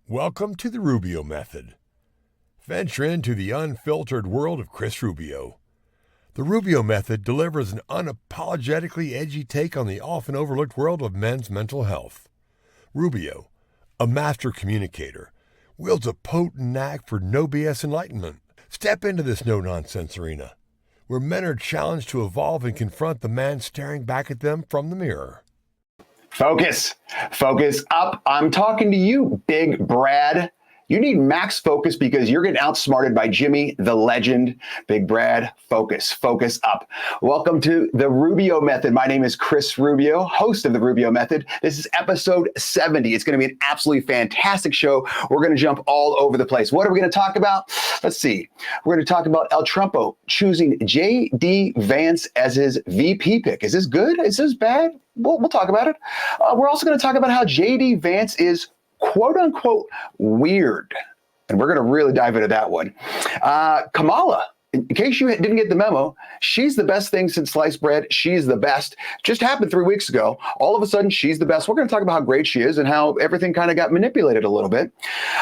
Welcome to the Rubio Method. Venture into the unfiltered world of Chris Rubio. The Rubio Method delivers an unapologetically edgy take on the often overlooked world of men's mental health. Rubio, a master communicator, wields a potent knack for no BS enlightenment. Step into this no-nonsense arena, where men are challenged to evolve and confront the man staring back at them from the mirror. Focus up. I'm talking to you, Big Brad. You need max focus because you're getting outsmarted by Jimmy, the legend. Big Brad, focus up. Welcome to the Rubio Method. My name is Chris Rubio, host of the Rubio Method. This is episode 70. It's going to be an absolutely fantastic show. We're going to jump all over the place. What are we going to talk about? Let's see. We're going to talk about El Trumpo choosing J.D. Vance as his VP pick. Is this good? Is this bad? We'll talk about it. We're also going to talk about how J.D. Vance is quote unquote weird. And we're going to really dive into that one. Kamala, in case you didn't get the memo, she's the best thing since sliced bread. She's the best. Just happened 3 weeks ago. All of a sudden, she's the best. We're going to talk about how great she is and how everything kind of got manipulated a little bit.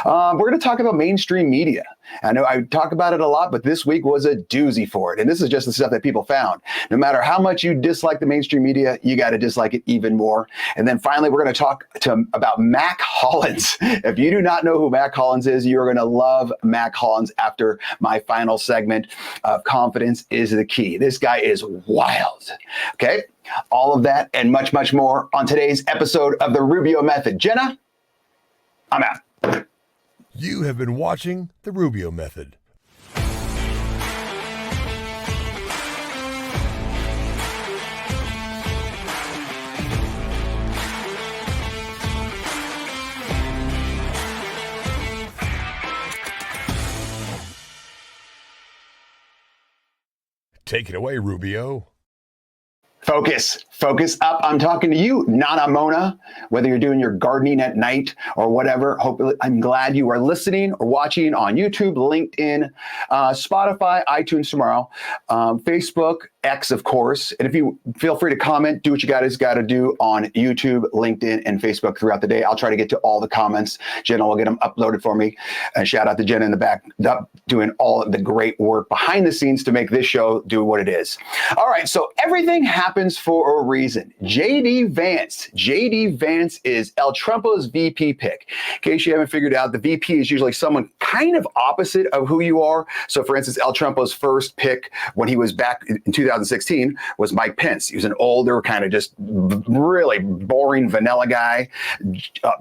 We're going to talk about mainstream media. I know I talk about it a lot, but this week was a doozy for it. And this is just the stuff that people found. No matter how much you dislike the mainstream media, you got to dislike it even more. And then finally, we're going to talk about Mack Hollins. If you do not know who Mack Hollins is, you're going to love Mack Hollins after my final segment of Confidence is the Key. This guy is wild. Okay. All of that and much, much more on today's episode of the Rubio Method. Jenna, I'm out. You have been watching the Rubio Method. Take it away, Rubio. Focus up. I'm talking to you, Nana Mona, whether you're doing your gardening at night or whatever. Hopefully, I'm glad you are listening or watching on YouTube, LinkedIn, Spotify, iTunes tomorrow, Facebook, X, of course. And if you feel free to comment, do what you guys got to do on YouTube, LinkedIn, and Facebook throughout the day. I'll try to get to all the comments. Jenna will get them uploaded for me. And shout out to Jenna in the back, doing all of the great work behind the scenes to make this show do what it is. All right, so everything happens for a reason. J.D. Vance. J.D. Vance is El Trumpo's VP pick. In case you haven't figured out, the VP is usually someone kind of opposite of who you are. So, for instance, El Trumpo's first pick when he was back in 2016 was Mike Pence. He was an older, kind of just really boring vanilla guy.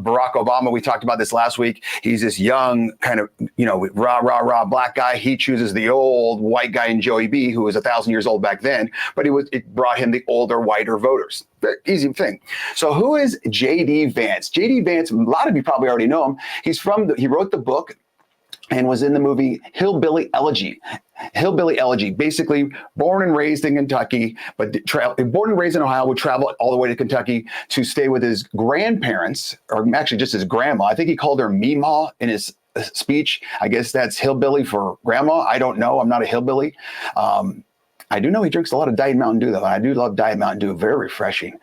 Barack Obama, we talked about this last week. He's this young kind of, rah black guy. He chooses the old white guy in Joey B, who was 1,000 years old back then, but it brought him the older, whiter voters. Very easy thing. So who is J.D. Vance? J.D. Vance, a lot of you probably already know him. He wrote the book and was in the movie Hillbilly Elegy. Hillbilly Elegy, basically born and raised in Kentucky, but born and raised in Ohio, would travel all the way to Kentucky to stay with his grandparents, or actually just his grandma. I think he called her Meemaw in his speech. I guess that's hillbilly for grandma. I don't know. I'm not a hillbilly. I do know he drinks a lot of Diet Mountain Dew, though. I do love Diet Mountain Dew. Very refreshing.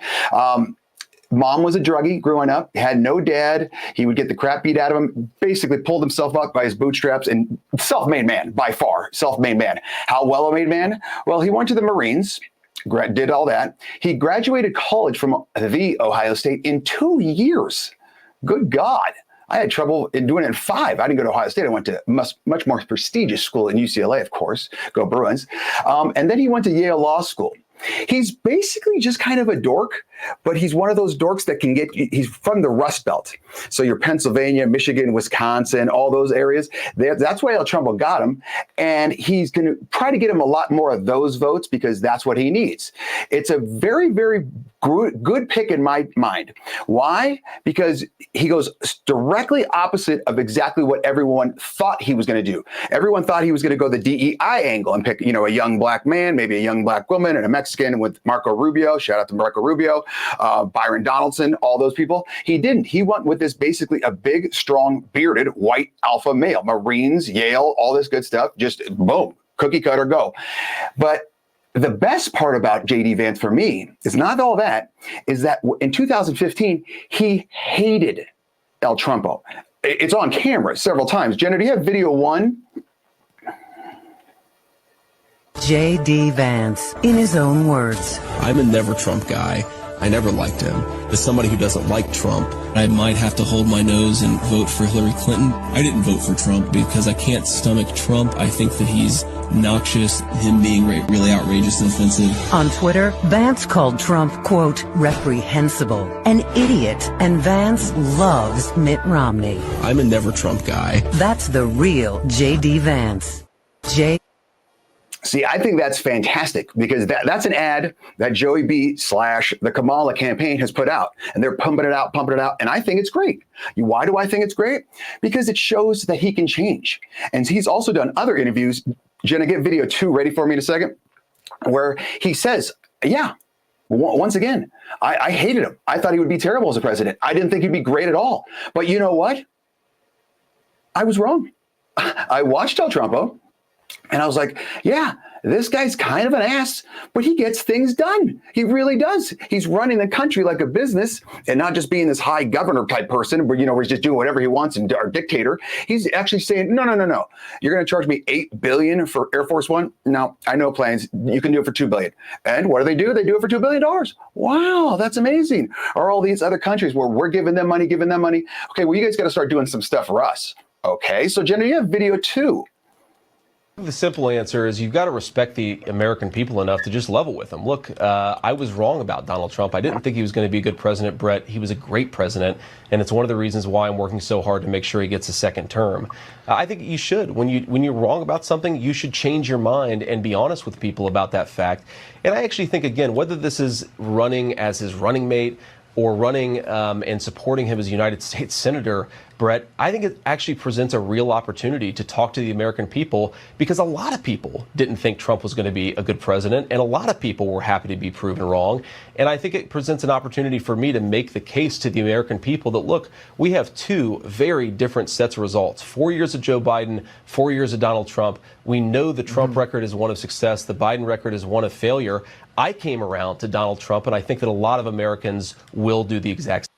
Mom was a druggie growing up, had no dad. He would get the crap beat out of him, basically pulled himself up by his bootstraps, and self-made man, by far, self-made man. How well-made man? Well, he went to the Marines, did all that. He graduated college from the Ohio State in 2 years. Good God. I had trouble in doing it in 5. I didn't go to Ohio State. I went to much more prestigious school in UCLA, of course. Go Bruins. And then he went to Yale Law School. He's basically just kind of a dork, but he's one of those dorks that he's from the Rust Belt. So your Pennsylvania, Michigan, Wisconsin, all those areas, that's why El Trumpo got him. And he's going to try to get him a lot more of those votes because that's what he needs. It's a very, very good pick in my mind. Why? Because he goes directly opposite of exactly what everyone thought he was going to do. Everyone thought he was going to go the DEI angle and pick, a young black man, maybe a young black woman, and a Mexican with Marco Rubio. Shout out to Marco Rubio, Byron Donaldson, all those people. He didn't. He went with this basically a big, strong, bearded, white alpha male. Marines, Yale, all this good stuff. Just boom, cookie cutter, go. But the best part about J.D. Vance for me is not all that, is that in 2015, he hated El Trumpo. it's on camera several times. Jenna, do you have video 1? J.D. Vance, in his own words. I'm a never Trump guy. I never liked him. As somebody who doesn't like Trump, I might have to hold my nose and vote for Hillary Clinton. I didn't vote for Trump because I can't stomach Trump. I think that he's noxious, him being really outrageous and offensive. On Twitter, Vance called Trump, quote, reprehensible, an idiot, and Vance loves Mitt Romney. I'm a never Trump guy. That's the real J.D. Vance. See, I think that's fantastic because that's an ad that Joey B / the Kamala campaign has put out, and they're pumping it out, and I think it's great. Why do I think it's great? Because it shows that he can change. And he's also done other interviews. Jenna, get video 2 ready for me in a second, where he says, yeah, once again, I hated him. I thought he would be terrible as a president. I didn't think he'd be great at all. But you know what? I was wrong. I watched El Trumpo. And I was like, yeah, this guy's kind of an ass, but he gets things done. He really does. He's running the country like a business and not just being this high governor type person where, where he's just doing whatever he wants and our dictator. He's actually saying, no. You're going to charge me $8 billion for Air Force One? No, I know plans. You can do it for $2 billion. And what do? They do it for $2 billion. Wow, that's amazing. Or all these other countries where we're giving them money. Okay, well, you guys got to start doing some stuff for us. Okay, so Jenna, you have video 2. The simple answer is you've got to respect the American people enough to just level with them. Look, I was wrong about Donald Trump. I didn't think he was going to be a good president, Brett. He was a great president, and it's one of the reasons why I'm working so hard to make sure he gets a second term. I think you should. When you're wrong about something, you should change your mind and be honest with people about that fact. And I actually think, again, whether this is running as his running mate or running and supporting him as United States Senator, Brett, I think it actually presents a real opportunity to talk to the American people, because a lot of people didn't think Trump was going to be a good president, and a lot of people were happy to be proven wrong. And I think it presents an opportunity for me to make the case to the American people that, look, we have 2 very different sets of results. 4 years of Joe Biden, 4 years of Donald Trump. We know the Trump record is one of success. The Biden record is one of failure. I came around to Donald Trump, and I think that a lot of Americans will do the exact same.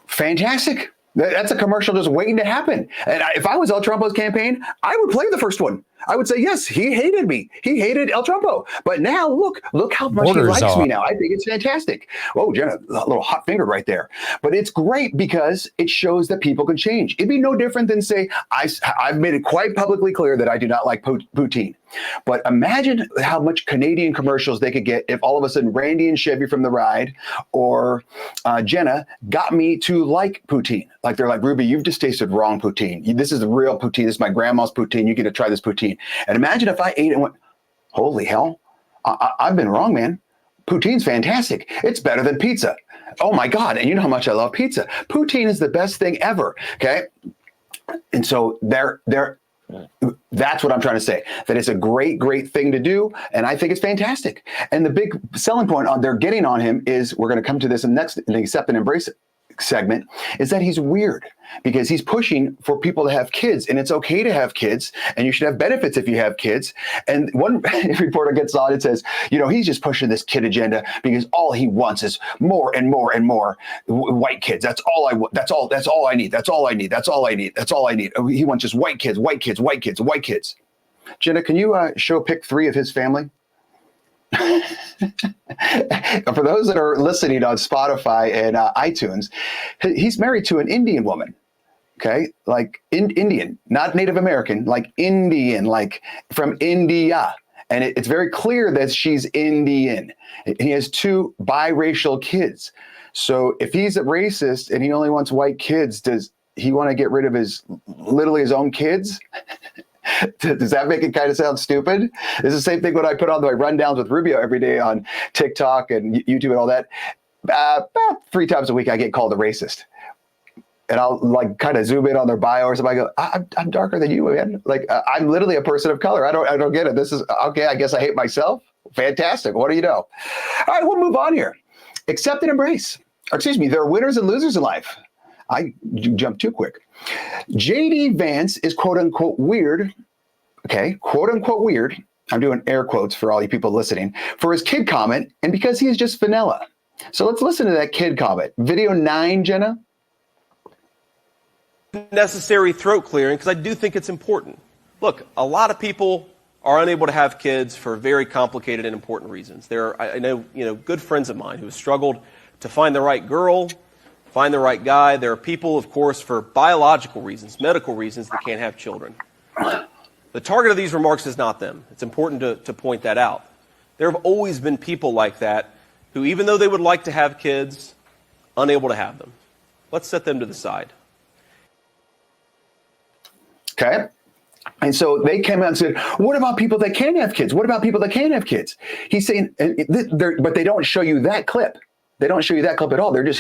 Fantastic. That's a commercial just waiting to happen. And if I was El Trumpo's campaign, I would play the first one. I would say, yes, he hated me. He hated El Trumpo. But now, look how much he likes me now. I think it's fantastic. Oh, Jenna, a little hot finger right there. But it's great because it shows that people can change. It'd be no different than, say, I've made it quite publicly clear that I do not like poutine. But imagine how much Canadian commercials they could get if all of a sudden Randy and Chevy from The Ride or Jenna got me to like poutine. Like they're like, Ruby, you've just tasted wrong poutine. This is the real poutine. This is my grandma's poutine. You get to try this poutine. And imagine if I ate it and went, holy hell, I've been wrong, man. Poutine's fantastic. It's better than pizza. Oh my God. And you know how much I love pizza. Poutine is the best thing ever. Okay. And so that's what I'm trying to say, that it's a great thing to do. And I think it's fantastic. And the big selling point they're getting on him is, we're going to come to this in the Accept and Embrace segment, is that he's weird because he's pushing for people to have kids, and it's okay to have kids, and you should have benefits if you have kids. And one reporter gets on and says, he's just pushing this kid agenda because all he wants is more and more and more white kids. That's all I want. That's all I need. That's all I need. That's all I need. That's all I need. He wants just white kids, white kids, white kids, white kids. Jenna, can you show pick 3 of his family? For those that are listening on Spotify and iTunes, he's married to an Indian woman. Okay, like Indian, not Native American, like Indian, like from India. And it's very clear that she's Indian. And he has 2 biracial kids. So if he's a racist and he only wants white kids, does he want to get rid of literally his own kids? Does that make it kind of sound stupid? It's the same thing when I put on my rundowns with Rubio every day on TikTok and YouTube and all that. About 3 times a week, I get called a racist. And I'll like kind of zoom in on their bio or something. I go, I'm darker than you, man. Like I'm literally a person of color. I don't get it. This is okay. I guess I hate myself. Fantastic. What do you know? All right, we'll move on here. Accept and embrace. Or, excuse me. There are winners and losers in life. I jumped too quick. J.D. Vance is quote unquote weird. Okay, quote unquote weird. I'm doing air quotes for all you people listening, for his kid comment, and because he is just vanilla. So let's listen to that kid comment. Video 9, Jenna. necessary throat clearing because I do think it's important. Look, a lot of people are unable to have kids for very complicated and important reasons. I know, good friends of mine who have struggled to find the right girl, find the right guy. There are people, of course, for biological reasons, medical reasons, that can't have children. The target of these remarks is not them. It's important to point that out. There have always been people like that who, even though they would like to have kids, unable to have them. Let's set them to the side. Okay. And so they came out and said, what about people that can't have kids? What about people that can't have kids? He's saying, but they don't show you that clip. They don't show you that clip at all. They're just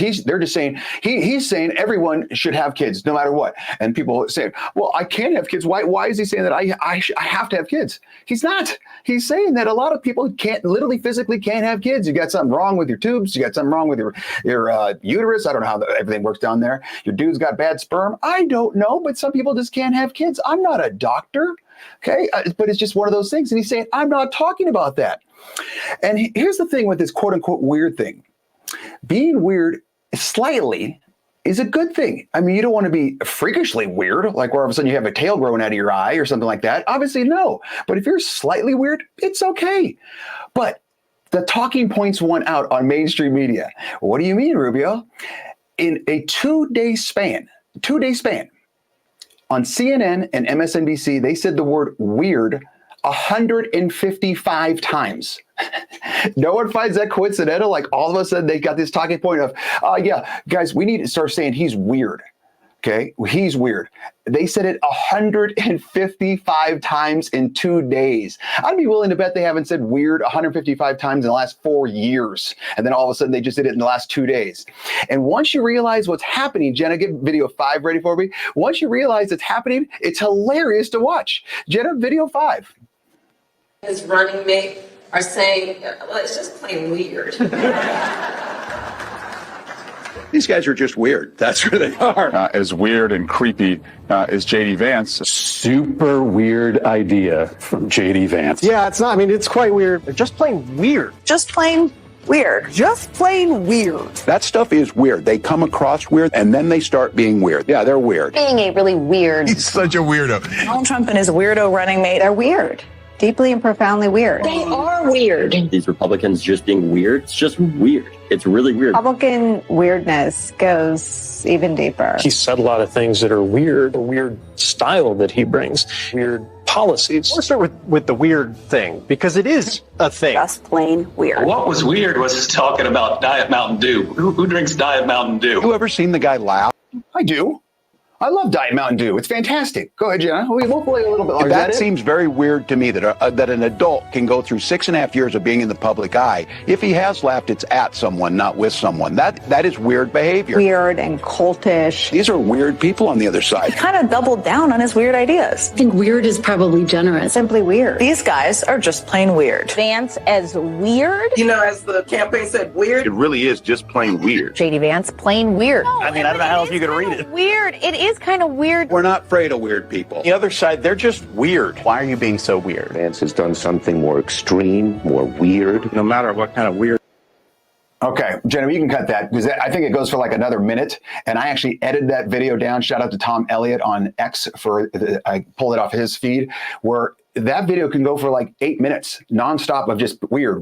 saying, he's saying everyone should have kids no matter what. And people say, well, I can't have kids. Why is he saying that I have to have kids? He's not. He's saying that a lot of people literally physically can't have kids. You got something wrong with your tubes. You got something wrong with your uterus. I don't know how everything works down there. Your dude's got bad sperm. I don't know, but some people just can't have kids. I'm not a doctor. Okay. But it's just one of those things. And he's saying, I'm not talking about that. And here's the thing with this quote unquote weird thing. Being weird slightly is a good thing. I mean, you don't want to be freakishly weird, like where all of a sudden you have a tail growing out of your eye or something like that. Obviously, no. But if you're slightly weird, it's okay. But the talking points won out on mainstream media. What do you mean, Rubio? In a two-day span, on CNN and MSNBC, they said the word weird 155 times. No one finds that coincidental. Like all of a sudden they got this talking point of, yeah, guys, we need to start saying he's weird. Okay, he's weird. They said it 155 times in 2 days. I'd be willing to bet they haven't said weird 155 times in the last 4 years. And then all of a sudden they just did it in the last 2 days. And once you realize what's happening, Jenna, get video 5 ready for me. Once you realize it's happening, it's hilarious to watch. Jenna, video 5. His running mate are saying, well, it's just plain weird. These guys are just weird. That's who they are. As weird and creepy as J.D. Vance. Super weird idea from J.D. Vance. Yeah, it's not. I mean, it's quite weird. They're just plain weird. Just plain weird. Just plain weird. That stuff is weird. They come across weird, and then they start being weird. Yeah, they're weird. Being a really weird. He's such a weirdo. Donald Trump and his weirdo running mate, they're weird. Deeply and profoundly weird. They are weird. These Republicans just being weird, it's just weird. It's really weird. Republican weirdness goes even deeper. He said a lot of things that are weird, a weird style that he brings, weird policies. Let's start with the weird thing, because it is a thing. Just plain weird. What was weird was his talking about Diet Mountain Dew. Who drinks Diet Mountain Dew? You ever seen the guy laugh? I do. I love Diet Mountain Dew. It's fantastic. Go ahead, Jenna. We'll play a little bit longer. That seems very weird to me that an adult can go through 6.5 years of being in the public eye. If he has laughed, it's at someone, not with someone. That is weird behavior. Weird and cultish. These are weird people on the other side. He kind of doubled down on his weird ideas. I think weird is probably generous. Simply weird. These guys are just plain weird. Vance as weird? You know, as the campaign said, weird. It really is just plain weird. J.D. Vance, plain weird. No, I mean, I don't know how else you could read it. Weird. It is kind of weird. We're not afraid of weird people. The other side, they're just weird. Why are you being so weird? Vance has done something more extreme, more weird. No matter what kind of weird. Okay, Jenna, you can cut that because I think it goes for like another minute. And I actually edited that video down. Shout out to Tom Elliott on X I pulled it off his feed, where that video can go for like 8 minutes nonstop of just weird.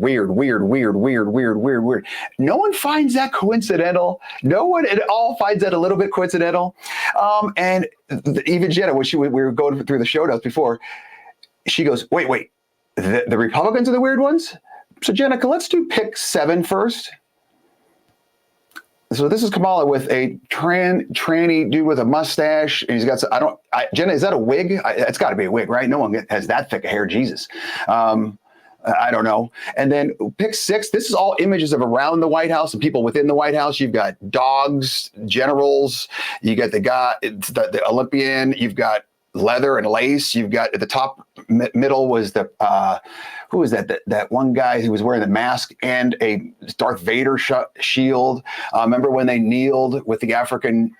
No one finds that coincidental. No one at all finds that a little bit coincidental. And even Jenna, when we were going through the show notes before, she goes, wait, the Republicans are the weird ones? So Jenica, let's do pick 7 first. So this is Kamala with a tranny dude with a mustache, and he's got Jenna, is that a wig? It's got to be a wig, right? No one has that thick of hair. Jesus, I don't know. And then pick 6. This is all images of around the White House and people within the White House. You've got dogs, generals. You got the guy, the Olympian. You've got leather and lace. You've got at the top middle was the who was that? That one guy who was wearing the mask and a Darth Vader shield. Remember when they kneeled with the African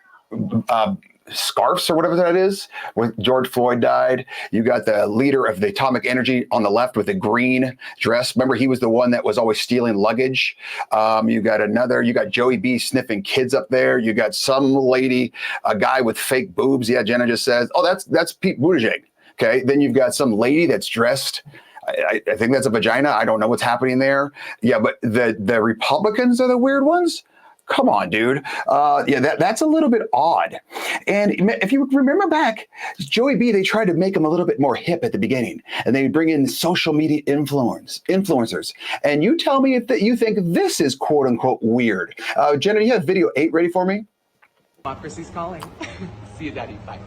scarves or whatever that is when George Floyd died. You got the leader of the Atomic Energy on the left with the green dress. Remember, he was the one that was always stealing luggage. You got Joey B sniffing kids up there. You got some lady, a guy with fake boobs. Yeah, Jenna just says, oh, that's Pete Buttigieg. Okay, then you've got some lady that's dressed. I think that's a vagina. I don't know what's happening there. Yeah, but the Republicans are the weird ones. Come on, dude. That's a little bit odd. And if you remember back, Joey B, they tried to make him a little bit more hip at the beginning, and they bring in social media influencers. And you tell me if you think this is quote unquote weird. Jenna, you have video 8 ready for me? Democracy's calling. See you, Daddy. Bye.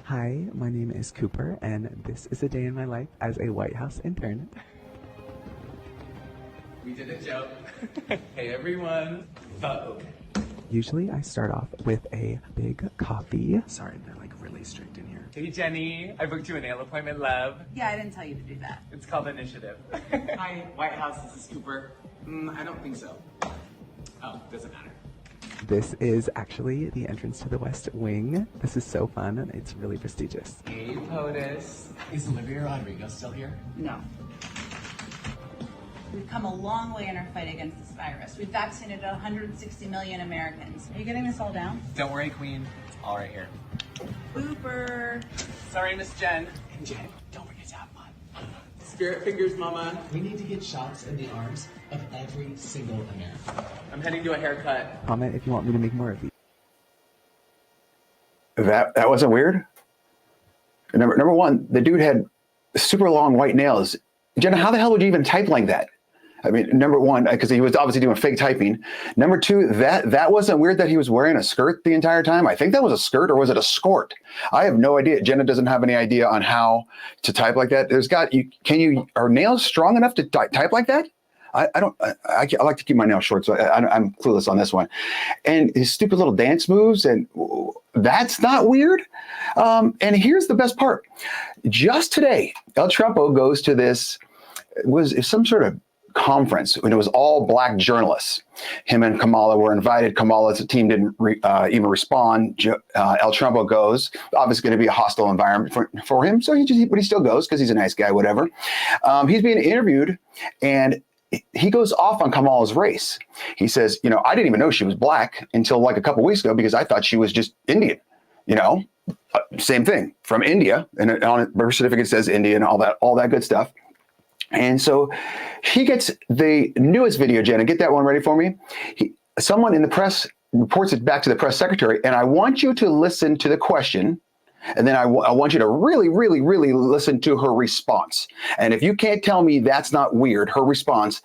Hi, my name is Cooper, and this is a day in my life as a White House intern. We did a joke. Hey, everyone. Okay. Usually I start off with a big coffee. Sorry, they're like really strict in here. Hey, Jenny. I booked you a nail appointment, love. Yeah, I didn't tell you to do that. It's called Initiative. Hi, White House. This is Cooper. I don't think so. Oh, doesn't matter. This is actually the entrance to the West Wing. This is so fun, and it's really prestigious. Hey, POTUS. Is Olivia Rodrigo still here? No. We've come a long way in our fight against this virus. We've vaccinated 160 million Americans. Are you getting this all down? Don't worry, Queen. It's all right here. Booper. Sorry, Miss Jen. And Jen, don't forget to have fun. Spirit fingers, Mama. We need to get shots in the arms of every single American. I'm heading to a haircut. Comment if you want me to make more of these. That wasn't weird? Number one, the dude had super long white nails. Jenna, how the hell would you even type like that? I mean, number one, because he was obviously doing fake typing. Number two, that wasn't weird that he was wearing a skirt the entire time. I think that was a skirt, or was it a skort? I have no idea. Jenna doesn't have any idea on how to type like that. Are nails strong enough to type like that? I like to keep my nails short, so I'm clueless on this one. And his stupid little dance moves, and that's not weird. And here's the best part. Just today, El Trumpo goes to this, was some sort of conference, and it was all black journalists. Him and Kamala were invited. Kamala's team didn't even respond. El Trumpo goes. Obviously going to be a hostile environment for him, so but he still goes because he's a nice guy, whatever. He's being interviewed, and he goes off on Kamala's race. He says, I didn't even know she was black until like a couple weeks ago because I thought she was just Indian. Same thing, from India, and on a birth certificate says India and all that good stuff. And so he gets the newest video, Jenna. Get that one ready for me. Someone in the press reports it back to the press secretary, and I want you to listen to the question, and then I want you to really, really, really listen to her response. And if you can't tell me that's not weird, her response,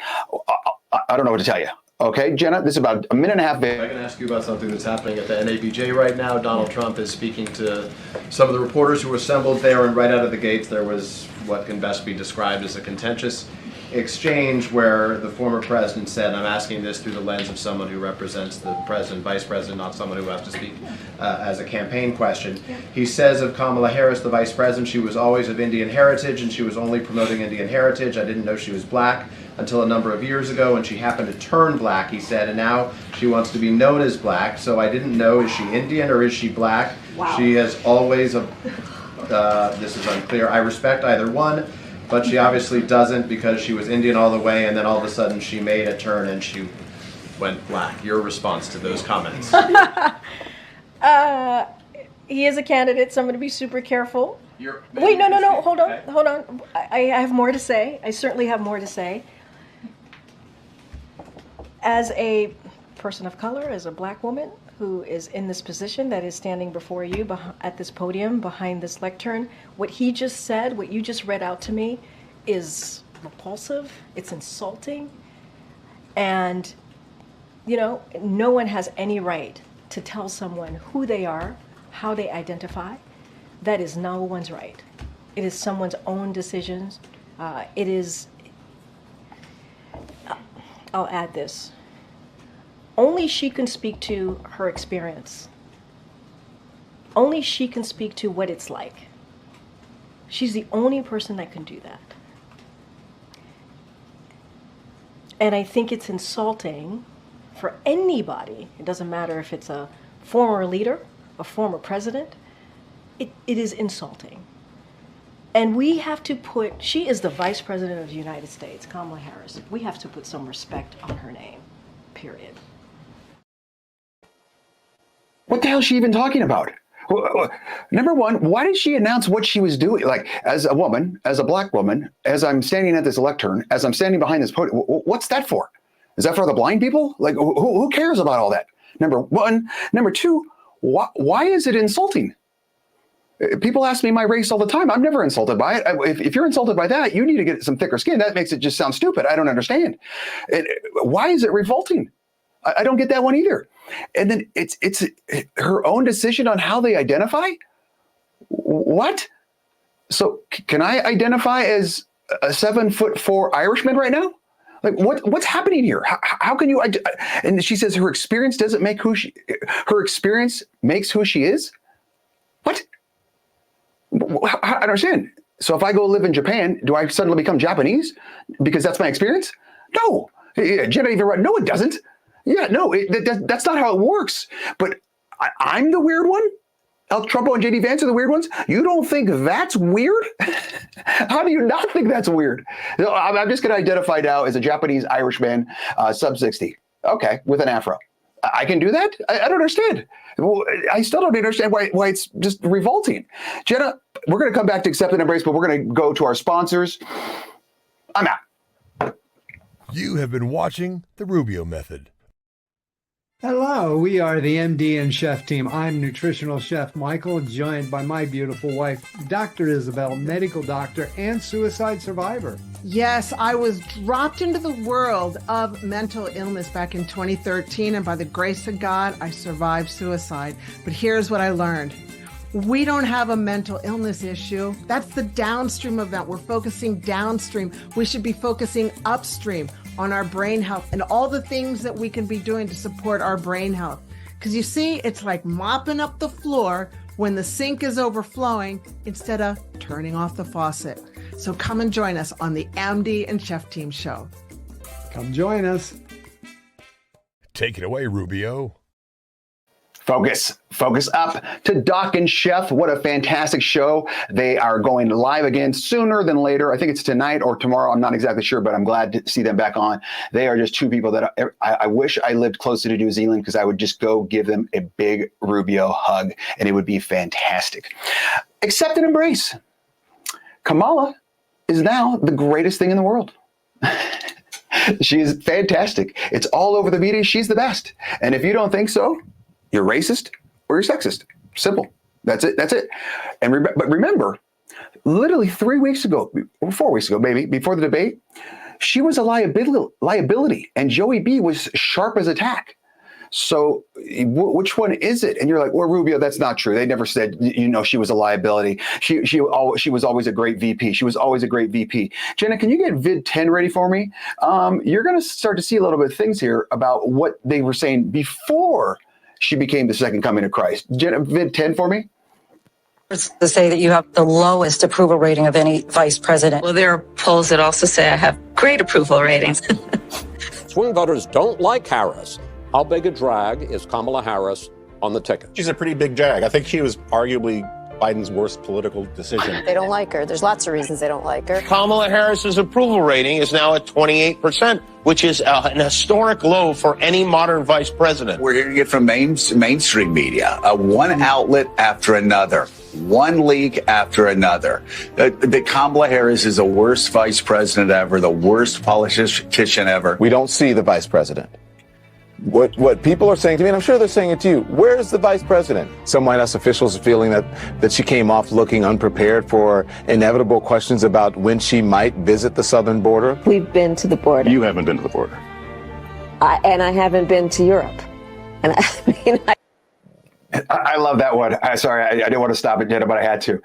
I don't know what to tell you. Okay, Jenna, this is about a minute and a half. I can ask you about something that's happening at the NABJ right now. Donald Trump is speaking to some of the reporters who were assembled there, and right out of the gates there was what can best be described as a contentious exchange where the former president said, I'm asking this through the lens of someone who represents the president, vice president, not someone who has to speak as a campaign question. He says of Kamala Harris, the vice president, she was always of Indian heritage and she was only promoting Indian heritage. I didn't know she was black until a number of years ago, and she happened to turn black, he said, and now she wants to be known as black. So I didn't know, is she Indian or is she black? Wow. She has always, this is unclear, I respect either one, but she obviously doesn't because she was Indian all the way, and then all of a sudden she made a turn and she went black. Your response to those comments? He is a candidate, so I'm going to be super careful. Wait, no, hold on. I have more to say. I certainly have more to say. As a person of color, as a black woman who is in this position that is standing before you at this podium behind this lectern, what he just said, what you just read out to me is repulsive, it's insulting, and no one has any right to tell someone who they are, how they identify. That is no one's right. It is someone's own decisions. I'll add this. Only she can speak to her experience. Only she can speak to what it's like. She's the only person that can do that. And I think it's insulting for anybody. It doesn't matter if it's a former leader, a former president, it is insulting. And we have to she is the Vice President of the United States, Kamala Harris. We have to put some respect on her name, period. What the hell is she even talking about? Number one, why did she announce what she was doing? Like, as a woman, as a black woman, as I'm standing at this lectern, as I'm standing behind this podium, what's that for? Is that for the blind people? Like, who cares about all that? Number one. Number two, why is it insulting? People ask me my race all the time. I'm never insulted by it. If you're insulted by that, you need to get some thicker skin. That makes it just sound stupid. I don't understand. Why is it revolting? I don't get that one either. And then it's her own decision on how they identify? What? So can I identify as a 7'4" Irishman right now? Like what's happening here? How can you? And she says her experience doesn't make her experience makes who she is. What? I don't understand. So if I go live in Japan, do I suddenly become Japanese because that's my experience? No. Jenna even right. No, it doesn't. Yeah, no, that's not how it works. But I'm the weird one? El Trumpo and JD Vance are the weird ones? You don't think that's weird? How do you not think that's weird? I'm just going to identify now as a Japanese Irishman, sub 60. Okay, with an afro. I can do that? I don't understand. I still don't understand why it's just revolting. Jenna, we're going to come back to Accept and Embrace, but we're going to go to our sponsors. I'm out. You have been watching The Rubio Method. Hello, we are the MD and Chef team. I'm nutritional chef Michael, joined by my beautiful wife, Dr. Isabel, medical doctor and suicide survivor. Yes, I was dropped into the world of mental illness back in 2013, and by the grace of God, I survived suicide. But here's what I learned. We don't have a mental illness issue. That's the downstream event. We're focusing downstream. We should be focusing upstream on our brain health and all the things that we can be doing to support our brain health. Because you see, it's like mopping up the floor when the sink is overflowing instead of turning off the faucet. So come and join us on the MD and Chef Team show. Come join us. Take it away, Rubio. Focus up to Doc and Chef. What a fantastic show. They are going live again sooner than later. I think it's tonight or tomorrow. I'm not exactly sure, but I'm glad to see them back on. They are just two people that I wish I lived closer to New Zealand because I would just go give them a big Rubio hug and it would be fantastic. Accept and embrace. Kamala is now the greatest thing in the world. She is fantastic. It's all over the media. She's the best. And if you don't think so, you're racist or you're sexist. Simple. That's it. And but remember, literally 3 weeks ago, or 4 weeks ago, maybe, before the debate, she was a liability, and Joey B was sharp as a tack. So which one is it? And you're like, well, Rubio, that's not true. They never said, she was a liability. She was always a great VP. She was always a great VP. Jenna, can you get vid 10 ready for me? You're going to start to see a little bit of things here about what they were saying before she became the second coming of Christ. Jenna, vid 10 for me. To say that you have the lowest approval rating of any vice president. Well, there are polls that also say I have great approval ratings. Swing voters don't like Harris. How big a drag is Kamala Harris on the ticket? She's a pretty big drag. I think she was arguably Biden's worst political decision. They don't like her. There's lots of reasons they don't like her. Kamala Harris's approval rating is now at 28%, which is an historic low for any modern vice president. We're hearing it from mainstream media, one outlet after another, one leak after another. That Kamala Harris is the worst vice president ever, the worst politician ever. We don't see the vice president. What people are saying to me, and I'm sure they're saying it to you, where's the vice president? Some White House officials are feeling that she came off looking unprepared for inevitable questions about when she might visit the southern border. We've been to the border. You haven't been to the border. And I haven't been to Europe. And I love that one. Sorry, I didn't want to stop it, Jenna, but I had to.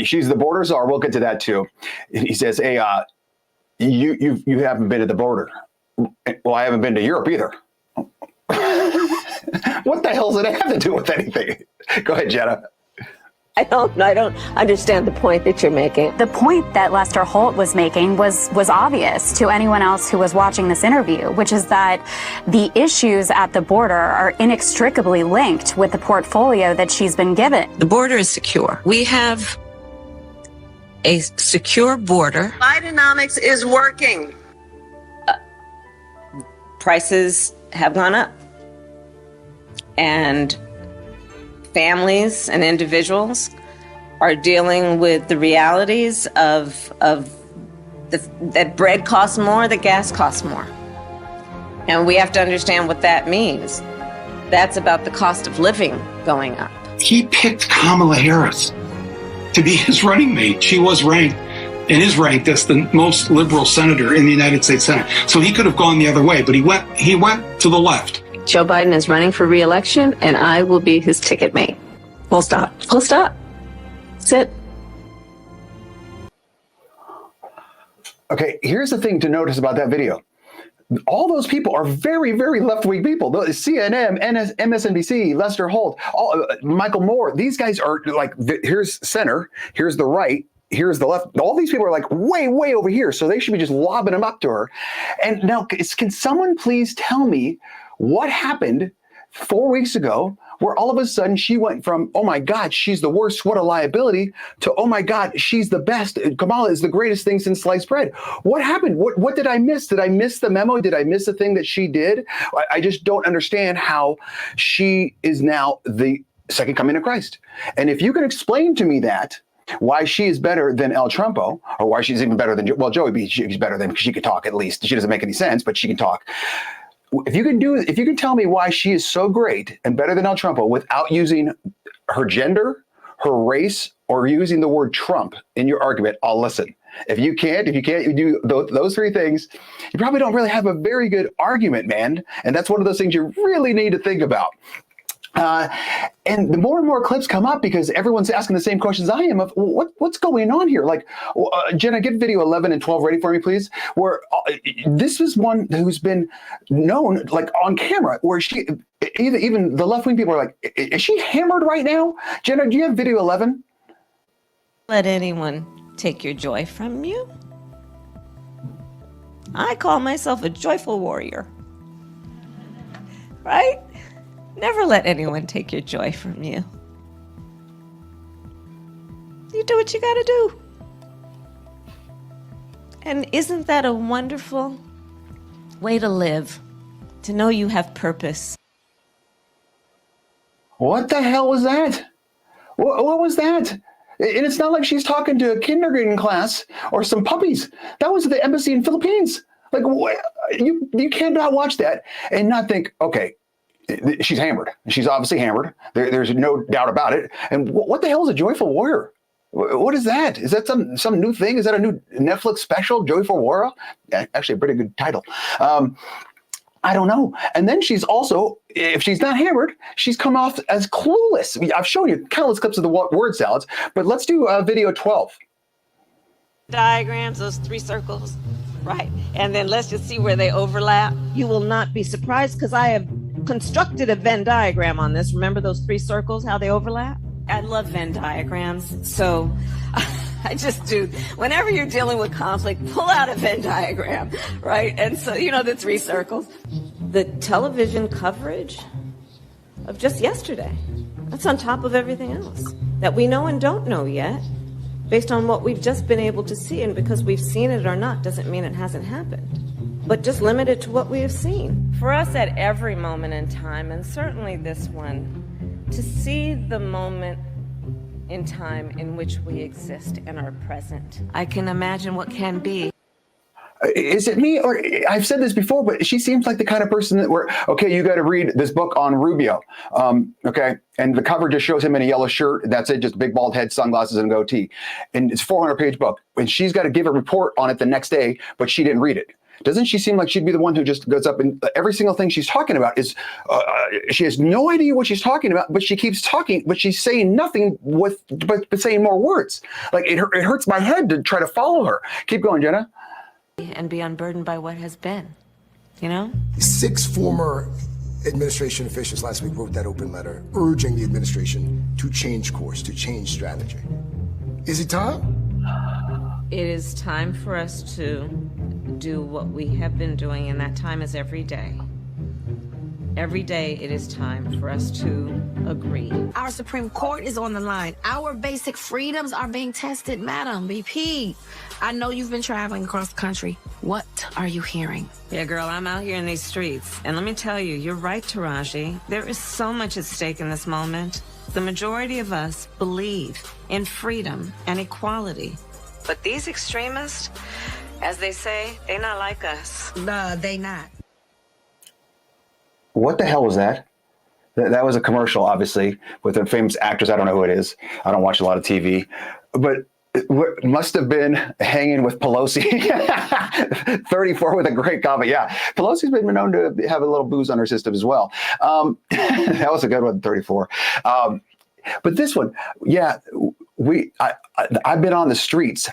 She's the border czar. We'll get to that too. He says, hey, you haven't been to the border. Well, I haven't been to Europe either. What the hell does it have to do with anything? Go ahead, Jenna. I don't understand the point that you're making. The point that Lester Holt was making was obvious to anyone else who was watching this interview, which is that the issues at the border are inextricably linked with the portfolio that she's been given. The border is secure. We have a secure border. Bidenomics is working. Prices have gone up. And families and individuals are dealing with the realities of that bread costs more, that gas costs more. And we have to understand what that means. That's about the cost of living going up. He picked Kamala Harris to be his running mate. She was ranked and is ranked as the most liberal senator in the United States Senate. So he could have gone the other way, but he went to the left. Joe Biden is running for re-election, and I will be his ticket mate. Full stop. Full stop. That's it. Okay, here's the thing to notice about that video. All those people are very, very left-wing people. CNN, MSNBC, Lester Holt, Michael Moore. These guys are like, here's center, here's the right, here's the left. All these people are like way, way over here. So they should be just lobbing them up to her. And now, can someone please tell me what happened 4 weeks ago where all of a sudden she went from, oh my God, she's the worst, what a liability, to, oh my God, she's the best. Kamala is the greatest thing since sliced bread. What happened? What did I miss? Did I miss the memo? Did I miss the thing that she did? I just don't understand how she is now the second coming of Christ. And if you can explain to me that, why she is better than El Trumpo, or why she's even better than, well, Joey, she's better than, because she can talk at least. She doesn't make any sense, but she can talk. If you can tell me why she is so great and better than El Trumpo without using her gender, her race, or using the word Trump in your argument, I'll listen. If you can't do those three things, you probably don't really have a very good argument, man. And that's one of those things you really need to think about. And the more and more clips come up because everyone's asking the same questions I am of what's going on here? Like, Jenna, get video 11 and 12 ready for me, please. Where this is one who's been known like on camera, where she even the left wing people are like, is she hammered right now? Jenna, do you have video 11? Let anyone take your joy from you. I call myself a joyful warrior. Right? Never let anyone take your joy from you. You do what you gotta do. And isn't that a wonderful way to live? To know you have purpose. What the hell was that? What was that? And it's not like she's talking to a kindergarten class or some puppies. That was at the embassy in Philippines. Like, you cannot watch that and not think, okay, she's hammered. She's obviously hammered. There's no doubt about it. And what the hell is a joyful warrior? What is that? Is that some new thing? Is that a new Netflix special, Joyful Warrior? Actually, a pretty good title. I don't know. And then she's also, if she's not hammered, she's come off as clueless. I've shown you countless clips of the word salads, but let's do video 12. Diagrams, those three circles, right? And then let's just see where they overlap. You will not be surprised because I have constructed a Venn diagram on this. Remember those three circles, how they overlap? I love Venn diagrams. So I just do. Whenever you're dealing with conflict, pull out a Venn diagram, right? And so, the three circles. The television coverage of just yesterday, that's on top of everything else that we know and don't know yet, based on what we've just been able to see. And because we've seen it or not doesn't mean it hasn't happened, but just limited to what we have seen. For us at every moment in time, and certainly this one, to see the moment in time in which we exist and are present. I can imagine what can be. Is it me, or I've said this before, but she seems like the kind of person that okay, you got to read this book on Rubio. Okay. And the cover just shows him in a yellow shirt. That's it. Just big bald head, sunglasses, and goatee. And it's a 400-page book. And she's got to give a report on it the next day, but she didn't read it. Doesn't she seem like she'd be the one who just goes up and every single thing she's talking about is, she has no idea what she's talking about, but she keeps talking, but she's saying nothing but saying more words. Like it hurts my head to try to follow her. Keep going, Jenna. And be unburdened by what has been, 6 former administration officials last week wrote that open letter urging the administration to change course, to change strategy. Is it time? It is time for us to do what we have been doing, and that time is every day. Every day it is time for us to agree. Our Supreme Court is on the line. Our basic freedoms are being tested, Madam VP. I know you've been traveling across the country. What are you hearing? Yeah, girl, I'm out here in these streets. And let me tell you, you're right, Taraji. There is so much at stake in this moment. The majority of us believe in freedom and equality. But these extremists, as they say, they not like us. They not. What the hell was that? That was a commercial, obviously, with a famous actress. I don't know who it is. I don't watch a lot of TV. But it must have been hanging with Pelosi. 34 with a great comment. Yeah, Pelosi's been known to have a little booze on her system as well. That was a good one, 34. But this one, yeah, I've been on the streets.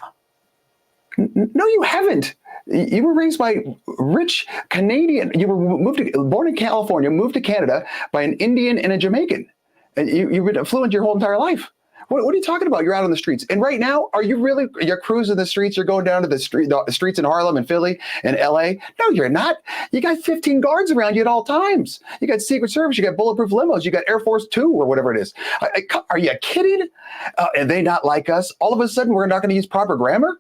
No, you haven't. You were raised by rich Canadian. You were born in California, moved to Canada by an Indian and a Jamaican, and you've been affluent your whole entire life. What are you talking about? You're out on the streets, and right now, you're cruising the streets? You're going down to the streets in Harlem and Philly and LA? No, you're not. You got 15 guards around you at all times. You got Secret Service. You got bulletproof limos. You got Air Force 2 or whatever it is. Are you kidding? And they not like us? All of a sudden, we're not going to use proper grammar?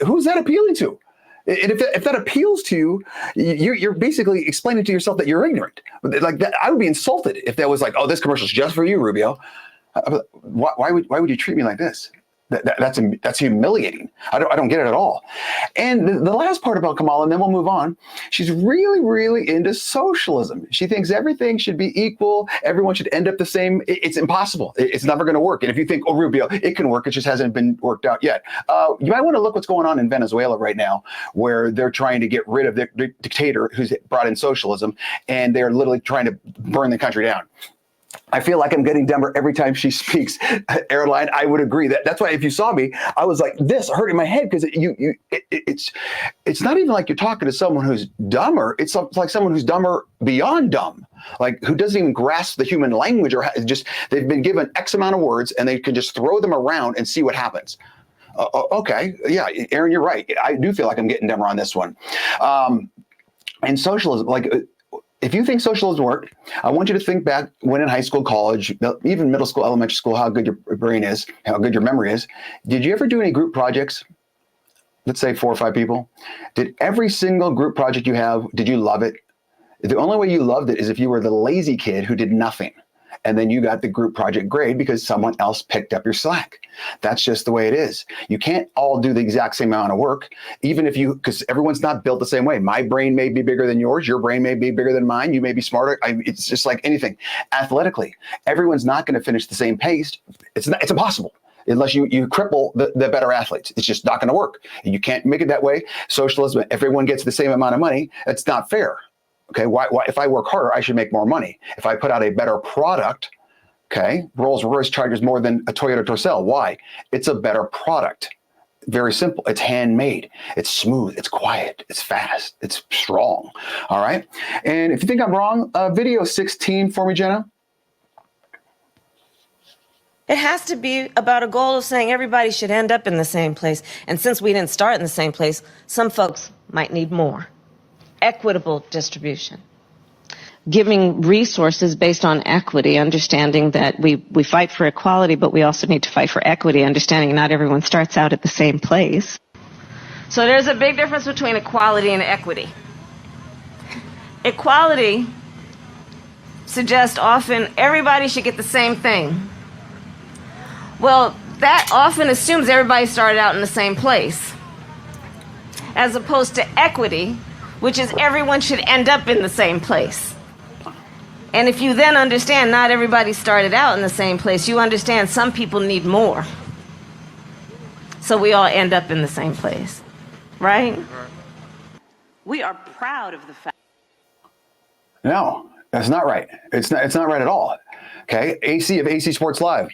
Who's that appealing to? And if that appeals to you, you're basically explaining to yourself that you're ignorant. Like that, I would be insulted if that was like, oh, this commercial's just for you, Rubio. Why would you treat me like this? That's humiliating. I don't get it at all. And the last part about Kamala, and then we'll move on. She's really, really into socialism. She thinks everything should be equal. Everyone should end up the same. It's impossible. It's never going to work. And if you think, oh, Rubio, it can work, it just hasn't been worked out yet. You might want to look what's going on in Venezuela right now, where they're trying to get rid of the dictator who's brought in socialism, and they're literally trying to burn the country down. I feel like I'm getting dumber every time she speaks. Airline, I would agree. That's why if you saw me, I was like this, hurting my head, because it's not even like you're talking to someone who's dumber. It's like someone who's dumber beyond dumb, like who doesn't even grasp the human language, or just they've been given X amount of words and they can just throw them around and see what happens. Okay, yeah, Aaron, you're right. I do feel like I'm getting dumber on this one. And socialism, like. If you think socialism worked, I want you to think back when in high school, college, even middle school, elementary school, how good your brain is, how good your memory is. Did you ever do any group projects? Let's say 4 or 5 people. Did every single group project you have, did you love it? The only way you loved it is if you were the lazy kid who did nothing. And then you got the group project grade because someone else picked up your slack. That's just the way it is. You can't all do the exact same amount of work, even if because everyone's not built the same way. My brain may be bigger than yours. Your brain may be bigger than mine. You may be smarter. It's just like anything. Athletically, everyone's not going to finish the same pace. It's impossible. Unless you cripple the better athletes. It's just not going to work. You can't make it that way. Socialism, everyone gets the same amount of money. It's not fair. Okay, why if I work harder, I should make more money. If I put out a better product, okay, Rolls-Royce charges more than a Toyota Tercel. Why? It's a better product. Very simple. It's handmade. It's smooth. It's quiet. It's fast. It's strong. All right. And if you think I'm wrong, video 16 for me, Jenna. It has to be about a goal of saying everybody should end up in the same place. And since we didn't start in the same place, some folks might need more. Equitable distribution. Giving resources based on equity, understanding that we fight for equality, but we also need to fight for equity, understanding not everyone starts out at the same place. So there's a big difference between equality and equity. Equality suggests often everybody should get the same thing. Well, that often assumes everybody started out in the same place, as opposed to equity, which is everyone should end up in the same place. And if you then understand not everybody started out in the same place, you understand some people need more. So we all end up in the same place, right? We are proud of the fact. No, that's not right. It's not right at all. Okay, AC of AC Sports Live.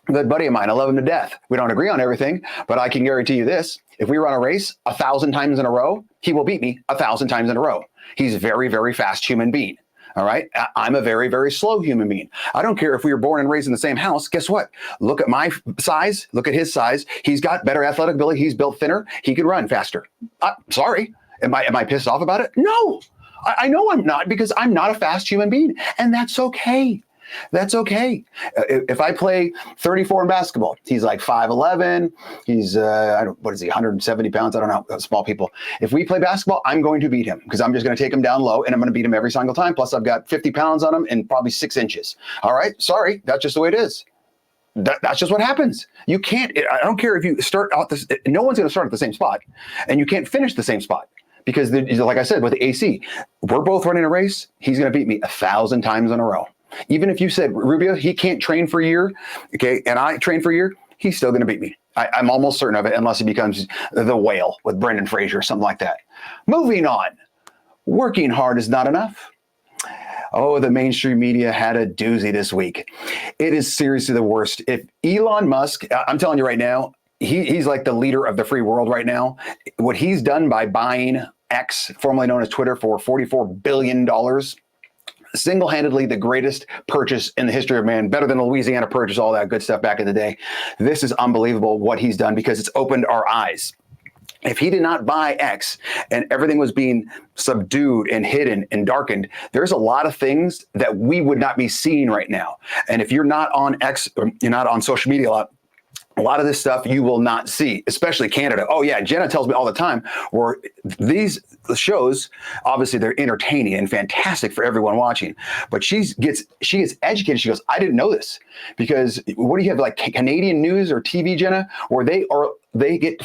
Good buddy of mine, I love him to death. We don't agree on everything, but I can guarantee you this. If we run a race 1,000 times in a row, he will beat me 1,000 times in a row. He's a very, very fast human being. All right. I'm a very, very slow human being. I don't care if we were born and raised in the same house. Guess what? Look at my size. Look at his size. He's got better athletic ability. He's built thinner. He can run faster. Sorry. Am I pissed off about it? No. I know I'm not, because I'm not a fast human being. And that's okay. That's okay. If I play 34 in basketball, he's like 5'11". He's, what is he, 170 pounds? I don't know, small people. If we play basketball, I'm going to beat him, because I'm just going to take him down low and I'm going to beat him every single time. Plus, I've got 50 pounds on him and probably 6 inches. All right. Sorry. That's just the way it is. That's just what happens. You can't, I don't care if you start out this, no one's going to start at the same spot, and you can't finish the same spot. Because, like I said, with the AC, we're both running a race. He's going to beat me 1,000 times in a row. Even if you said, Rubio, he can't train for a year, okay, and I train for a year, he's still going to beat me. I'm almost certain of it, unless he becomes the whale with Brendan Fraser or something like that. Moving on. Working hard is not enough. Oh, the mainstream media had a doozy this week. It is seriously the worst. If Elon Musk, I'm telling you right now, he's like the leader of the free world right now. What he's done by buying X, formerly known as Twitter, for $44 billion, single-handedly the greatest purchase in the history of man, better than the Louisiana Purchase, all that good stuff back in the day. This is unbelievable what he's done, because it's opened our eyes. If he did not buy X and everything was being subdued and hidden and darkened, there's a lot of things that we would not be seeing right now. And if you're not on X, or you're not on social media a lot of this stuff you will not see, especially Canada. Oh yeah, Jenna tells me all the time, where these shows, obviously they're entertaining and fantastic for everyone watching, but she gets educated. She goes, I didn't know this, because what do you have, like Canadian news or TV, Jenna, where they get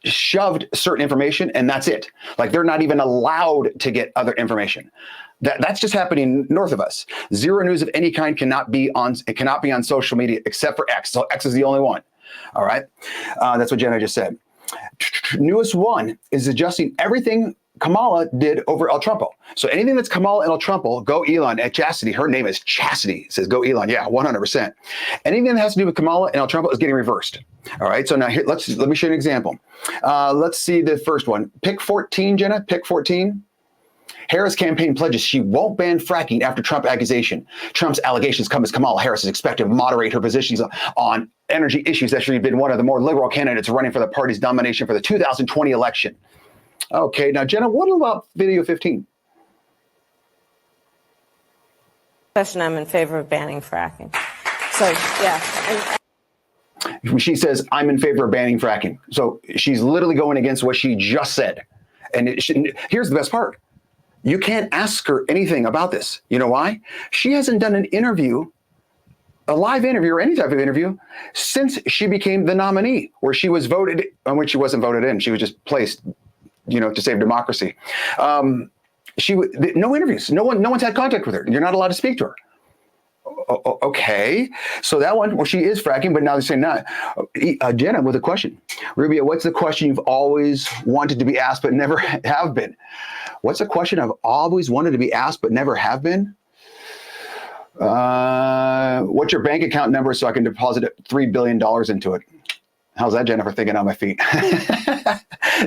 shoved certain information and that's it. Like they're not even allowed to get other information. That's just happening north of us. Zero news of any kind cannot be on social media except for X. So X is the only one. All right. That's what Jenna just said. Newest one is adjusting everything Kamala did over El Trumpo. So anything that's Kamala and El Trumpo, go Elon. At Chastity, her name is Chastity, says go Elon. Yeah, 100%. Anything that has to do with Kamala and El Trumpo is getting reversed. All right. So now here, let me show you an example. Let's see the first one. Pick 14, Jenna. Pick 14. Harris campaign pledges she won't ban fracking after Trump accusation. Trump's allegations come as Kamala Harris is expected to moderate her positions on energy issues that she's been one of the more liberal candidates running for the party's nomination for the 2020 election. Okay, now, Jenna, what about video 15? I'm in favor of banning fracking. So, yeah. She says, I'm in favor of banning fracking. So she's literally going against what she just said. And here's the best part. You can't ask her anything about this. You know why? She hasn't done an interview, a live interview or any type of interview, since she became the nominee, where she was voted, on which she wasn't voted in. She was just placed, to save democracy. No interviews. No one's had contact with her. You're not allowed to speak to her. Okay. So that one, well, she is fracking, but now they're saying not. Jenna, with a question. Rubio, what's the question you've always wanted to be asked but never have been? What's a question I've always wanted to be asked but never have been? What's your bank account number so I can deposit $3 billion into it? How's that, Jennifer, thinking on my feet?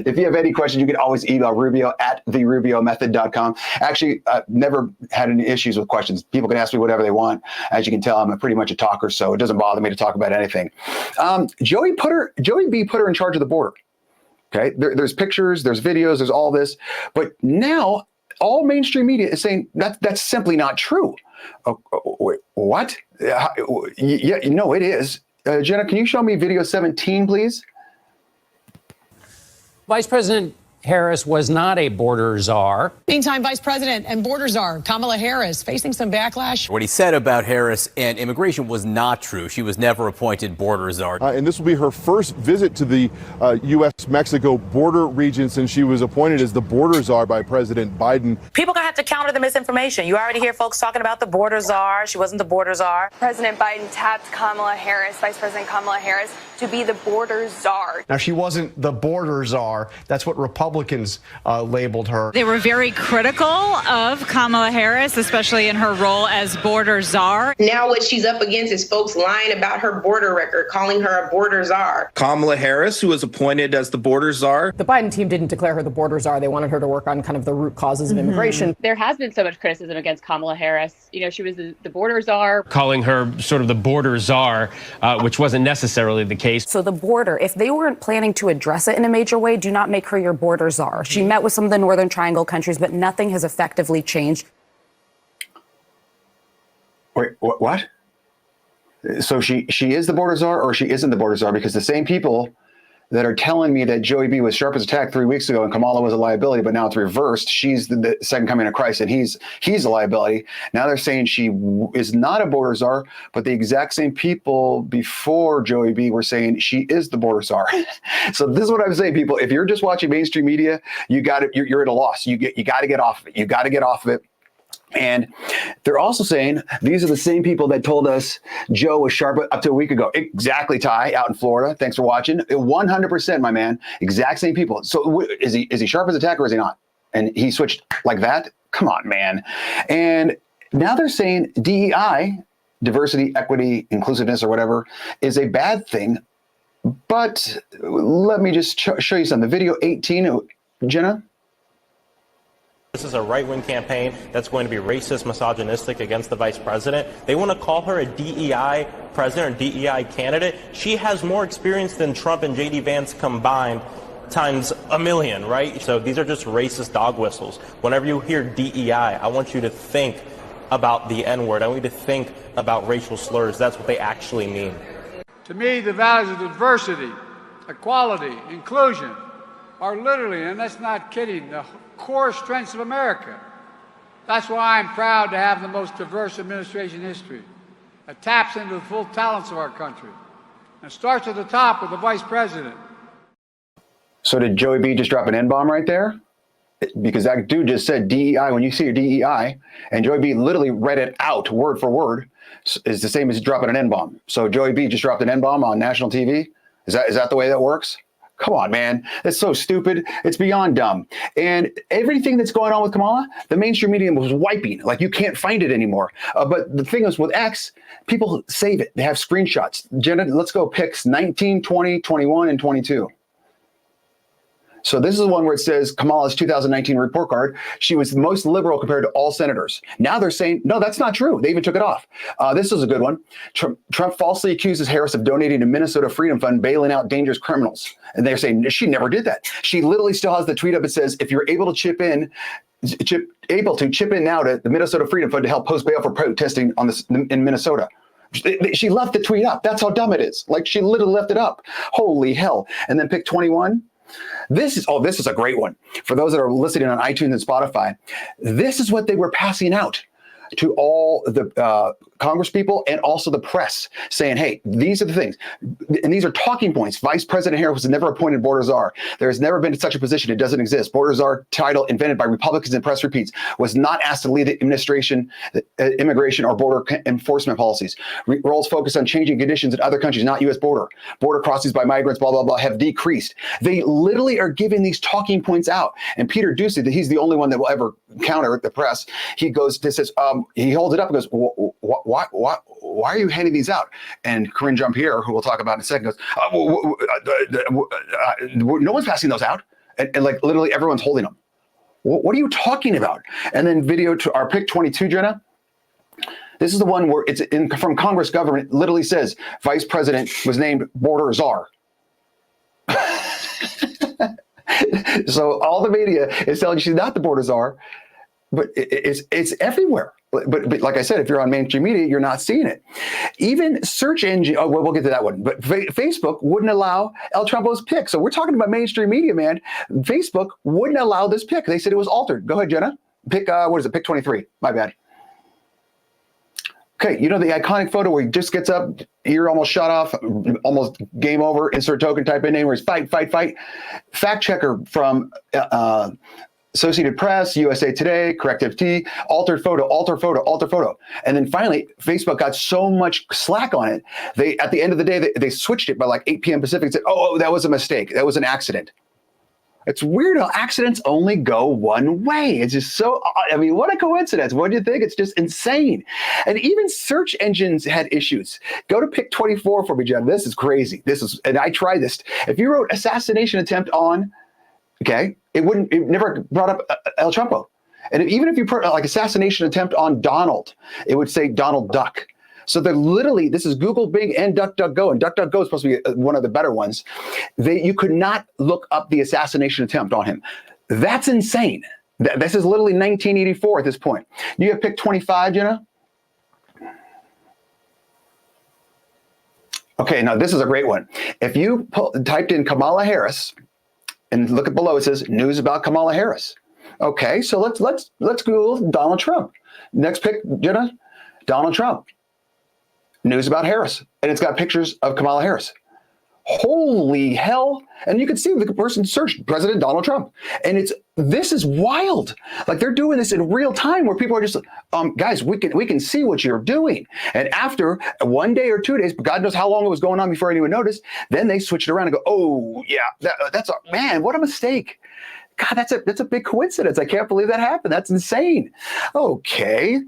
If you have any questions, you can always email rubio@therubiomethod.com. Actually, I've never had any issues with questions. People can ask me whatever they want. As you can tell, I'm pretty much a talker, so it doesn't bother me to talk about anything. Joey B put her in charge of the border. Okay, there's pictures, there's videos, there's all this. But now all mainstream media is saying that's simply not true. Wait, what? Yeah, no, it is. Jenna, can you show me video 17, please? Vice President Harris was not a border czar. Meantime, Vice President and border czar Kamala Harris facing some backlash. What he said about Harris and immigration was not true. She was never appointed border czar. And this will be her first visit to the U.S.-Mexico border region since she was appointed as the border czar by President Biden. People gonna have to counter the misinformation. You already hear folks talking about the border czar. She wasn't the border czar. President Biden tapped Kamala Harris, Vice President Kamala Harris, to be the border czar. Now, she wasn't the border czar. That's what Republicans Republicans labeled her. They were very critical of Kamala Harris, especially in her role as border czar. Now what she's up against is folks lying about her border record, calling her a border czar. Kamala Harris, who was appointed as the border czar. The Biden team didn't declare her the border czar. They wanted her to work on kind of the root causes of immigration. There has been so much criticism against Kamala Harris. You know, she was the border czar. Calling her sort of the border czar, which wasn't necessarily the case. So the border, if they weren't planning to address it in a major way, do not make her your border czar. She met with some of the Northern Triangle countries, but nothing has effectively changed. Wait, what? So she is the border czar, or she isn't the border czar? Because the same people that are telling me that Joey B was sharp as a tack 3 weeks ago and Kamala was a liability, but now it's reversed. She's the second coming of Christ and he's a liability. Now they're saying she is not a border czar, but the exact same people before Joey B were saying she is the border czar. So this is what I'm saying, people. If you're just watching mainstream media, you're at a loss. You got to get off of it. You got to get off of it. And they're also saying these are the same people that told us Joe was sharp up to a week ago. Exactly, Ty, out in Florida. Thanks for watching. 100%, my man. Exact same people. So is he sharp as a tack or is he not? And he switched like that? Come on, man. And now they're saying DEI, diversity, equity, inclusiveness, or whatever, is a bad thing. But let me just show you something. Video 18, Jenna. This is a right-wing campaign that's going to be racist, misogynistic against the vice president. They want to call her a DEI president or DEI candidate. She has more experience than Trump and J.D. Vance combined times a million, right? So these are just racist dog whistles. Whenever you hear DEI, I want you to think about the N-word. I want you to think about racial slurs. That's what they actually mean. To me, the values of diversity, equality, inclusion are literally, and that's not kidding, the core strengths of America. That's why I'm proud to have the most diverse administration in history. It taps into the full talents of our country and starts at the top with the vice president. So did Joey B just drop an N-bomb right there? Because that dude just said DEI. When you see your DEI, and Joey B literally read it out word for word, is the same as dropping an N-bomb. So Joey B just dropped an N-bomb on national TV? Is that the way that works? Come on, man. That's so stupid. It's beyond dumb. And everything that's going on with Kamala, the mainstream media was wiping. Like, you can't find it anymore. But the thing is, with X, people save it. They have screenshots. Jenna, let's go pics 19, 20, 21, and 22. So this is the one where it says Kamala's 2019 report card. She was the most liberal compared to all senators. Now they're saying, no, that's not true. They even took it off. This is a good one. Trump falsely accuses Harris of donating to Minnesota Freedom Fund, bailing out dangerous criminals. And they're saying she never did that. She literally still has the tweet up. It says, if you're able to chip in now to the Minnesota Freedom Fund to help post bail for protesting on this in Minnesota. She left the tweet up. That's how dumb it is. Like, she literally left it up. Holy hell. And then pick 21. This is a great one. For those that are listening on iTunes and Spotify, this is what they were passing out to all the Congress people and also the press, saying, hey, these are the things. And these are talking points. Vice President Harris was never appointed border czar. There has never been such a position. It doesn't exist. Border czar title invented by Republicans and press repeats, was not asked to lead the administration, immigration, or border enforcement policies. Roles focused on changing conditions in other countries, not U.S. border. Border crossings by migrants, blah, blah, blah, have decreased. They literally are giving these talking points out. And Peter Ducey, he's the only one that will ever counter the press. He goes, he holds it up and goes, why are you handing these out? And Corinne Jean-Pierre, who we'll talk about in a second, goes, no one's passing those out. And like literally everyone's holding them. What are you talking about? And then video to our pick 22, Jenna. This is the one where it's from Congress government, literally says Vice President was named border czar. So all the media is telling you she's not the border czar, but it's everywhere. But like I said, if you're on mainstream media, you're not seeing it. Even search engine, we'll get to that one. But Facebook wouldn't allow El Trumpo's pick. So we're talking about mainstream media, man. Facebook wouldn't allow this pick. They said it was altered. Go ahead, Jenna. Pick, what is it? Pick 23. My bad. Okay, you know the iconic photo where he just gets up, ear almost shot off, almost game over, insert token, type in name where he's fight. Fact checker from Associated Press, USA Today, Corrective T, alter photo. And then finally, Facebook got so much slack on it. They, at the end of the day, they switched it by like 8 p.m. Pacific and said, oh, that was a mistake. That was an accident. It's weird how accidents only go one way. It's just so, I mean, what a coincidence. What do you think? It's just insane. And even search engines had issues. Go to pick 24 for me, Jen. This is crazy. And I tried this. If you wrote assassination attempt on, okay, it never brought up El Trumpo. And even if you put like assassination attempt on Donald, it would say Donald Duck. So they're literally, this is Google, Bing, and DuckDuckGo, and DuckDuckGo is supposed to be one of the better ones. You could not look up the assassination attempt on him. That's insane. This is literally 1984 at this point. You have picked 25, Jenna? Okay, now this is a great one. If you typed in Kamala Harris and look at below, it says news about Kamala Harris. Okay, so let's Google Donald Trump. Next pick, Jenna, Donald Trump. News about Harris, and it's got pictures of Kamala Harris. Holy hell. And you can see the person searched President Donald Trump. And this is wild. Like they're doing this in real time where people are just, guys, we can see what you're doing. And after 1 day or 2 days, God knows how long it was going on before anyone noticed, then they switch it around and go, oh yeah, man, what a mistake. God, that's a big coincidence. I can't believe that happened. That's insane. Okay.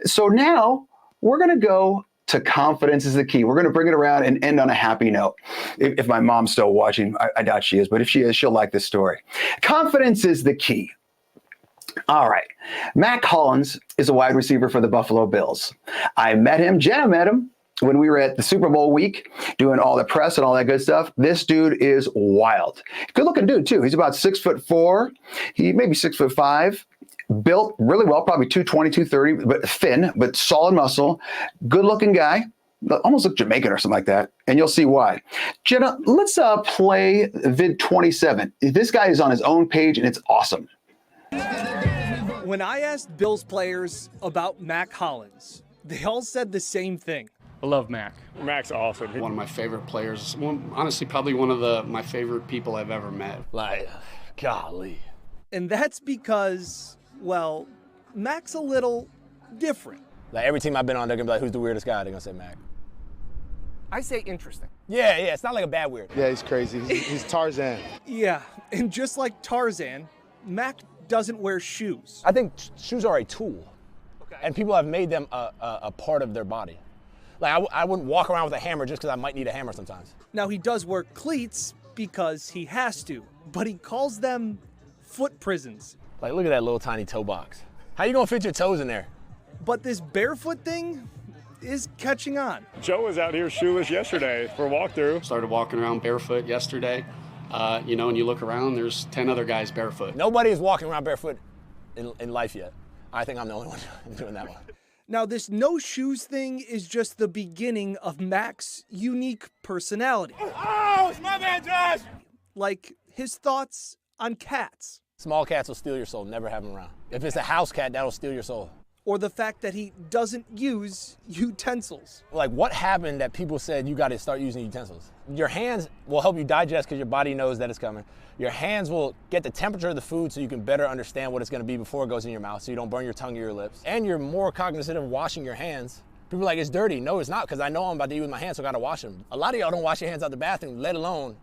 So now we're going to go to confidence is the key. We're going to bring it around and end on a happy note. If my mom's still watching, I doubt she is, but if she is, she'll like this story. Confidence is the key. All right. Mack Hollins is a wide receiver for the Buffalo Bills. I met him, Jenna met him when we were at the Super Bowl week doing all the press and all that good stuff. This dude is wild. Good looking dude too. He's about 6'4". He may be 6'5". Built really well, probably 220, 230, but thin, but solid muscle. Good-looking guy. Almost look Jamaican or something like that. And you'll see why. Jenna, let's play vid 27. This guy is on his own page, and it's awesome. When I asked Bills players about Mack Hollins, they all said the same thing. I love Mack. Mack's awesome. One of my favorite players. Honestly, probably one of my favorite people I've ever met. Like, golly. And that's because, well, Mack's a little different. Like every team I've been on, they're gonna be like, who's the weirdest guy? They're gonna say Mack. I say interesting. Yeah, it's not like a bad weird. Yeah, he's crazy. He's Tarzan. Yeah, and just like Tarzan, Mack doesn't wear shoes. I think shoes are a tool, and people have made them a part of their body. Like I wouldn't walk around with a hammer just because I might need a hammer sometimes. Now he does wear cleats because he has to, but he calls them foot prisons. Like look at that little tiny toe box. How you gonna fit your toes in there? But this barefoot thing is catching on. Joe was out here shoeless yesterday for a walkthrough. Started walking around barefoot yesterday. And you look around, there's 10 other guys barefoot. Nobody is walking around barefoot in life yet. I think I'm the only one doing that one. Now, this no shoes thing is just the beginning of Mack's unique personality. Oh, it's my man, Josh! Like his thoughts on cats. Small cats will steal your soul, never have them around. If it's a house cat, that'll steal your soul. Or the fact that he doesn't use utensils. Like what happened that people said you gotta start using utensils? Your hands will help you digest because your body knows that it's coming. Your hands will get the temperature of the food so you can better understand what it's gonna be before it goes in your mouth so you don't burn your tongue or your lips. And you're more cognizant of washing your hands. People are like, it's dirty. No, it's not, because I know I'm about to eat with my hands, so I gotta wash them. A lot of y'all don't wash your hands out the bathroom, let alone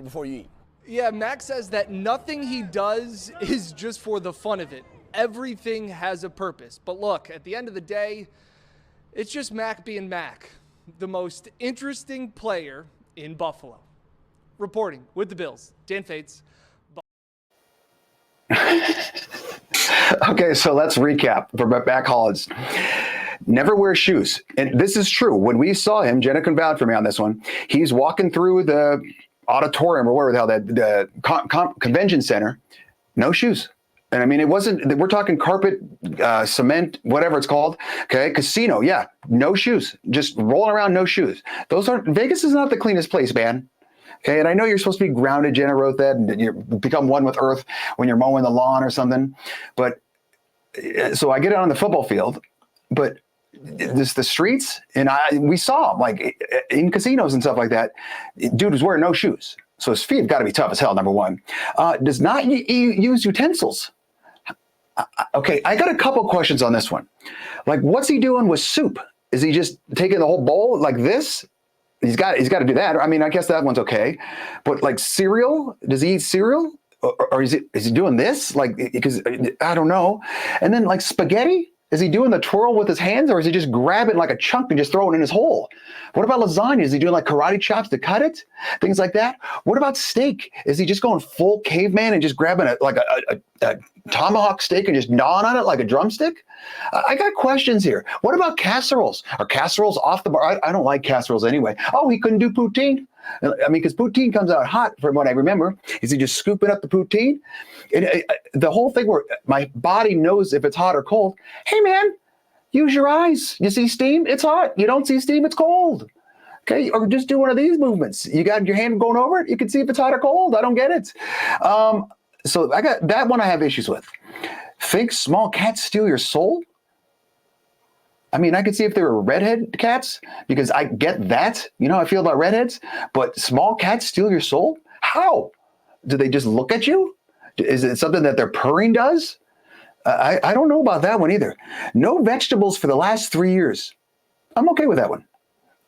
before you eat. Yeah, Mack says that nothing he does is just for the fun of it. Everything has a purpose. But look, at the end of the day, it's just Mack being Mack, the most interesting player in Buffalo. Reporting with the Bills, Dan Fates. Okay, so let's recap for Mack Hollins. Never wear shoes. And this is true. When we saw him, Jenna can vouch for me on this one, he's walking through the auditorium or whatever the hell, the convention center, no shoes. And I mean, it wasn't, we're talking carpet, cement, whatever it's called. Okay. Casino. Yeah. No shoes, just rolling around. No shoes. Vegas is not the cleanest place, man. Okay. And I know you're supposed to be grounded. Jenna wrote that, and you become one with earth when you're mowing the lawn or something. But so I get it on the football field, but the streets, and we saw him like in casinos and stuff like that. Dude was wearing no shoes. So his feet have got to be tough as hell, number one. Does not use utensils. Okay, I got a couple questions on this one. Like, what's he doing with soup? Is he just taking the whole bowl like this? he's got to do that. I mean, I guess that one's okay. But like cereal, does he eat cereal? Or is he doing this? Like, because I don't know. And then like spaghetti, is he doing the twirl with his hands, or is he just grabbing like a chunk and just throwing it in his hole? What about lasagna? Is he doing like karate chops to cut it? Things like that. What about steak? Is he just going full caveman and just grabbing a tomahawk steak and just gnawing on it like a drumstick? I got questions here. What about casseroles? Are casseroles off the bar? I don't like casseroles anyway. Oh, he couldn't do poutine. I mean, because poutine comes out hot from what I remember. Is he just scooping up the poutine? And the whole thing where my body knows if it's hot or cold. Hey, man, use your eyes. You see steam? It's hot. You don't see steam? It's cold. Okay, or just do one of these movements. You got your hand going over it. You can see if it's hot or cold. I don't get it. So I got that one I have issues with. Think small cats steal your soul? I mean, I could see if they were redhead cats, because I get that. You know how I feel about redheads. But small cats steal your soul? How? Do they just look at you? Is it something that their purring does? I don't know about that one either. No vegetables for the last 3 years. I'm okay with that one.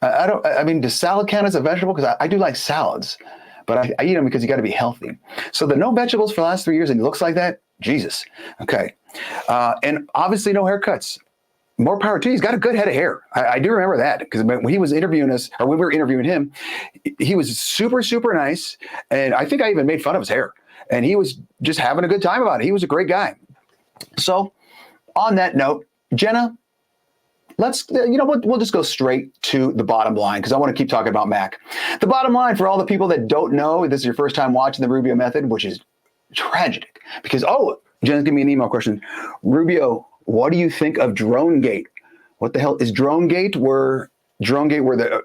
I mean, does salad count as a vegetable? Because I do like salads, but I eat them because you got to be healthy. So the no vegetables for the last 3 years and he looks like that? Jesus. Okay. And obviously no haircuts. More power to you. He's got a good head of hair. I do remember that, because when he was interviewing us, or when we were interviewing him, he was super, super nice. And I think I even made fun of his hair. And he was just having a good time about it. He was a great guy. So on that note, Jenna, we'll just go straight to the bottom line, because I want to keep talking about Mack. The bottom line, for all the people that don't know, this is your first time watching the Rubio method, which is tragic, because, Jenna's giving me an email question. Rubio, what do you think of DroneGate? What the hell is DroneGate?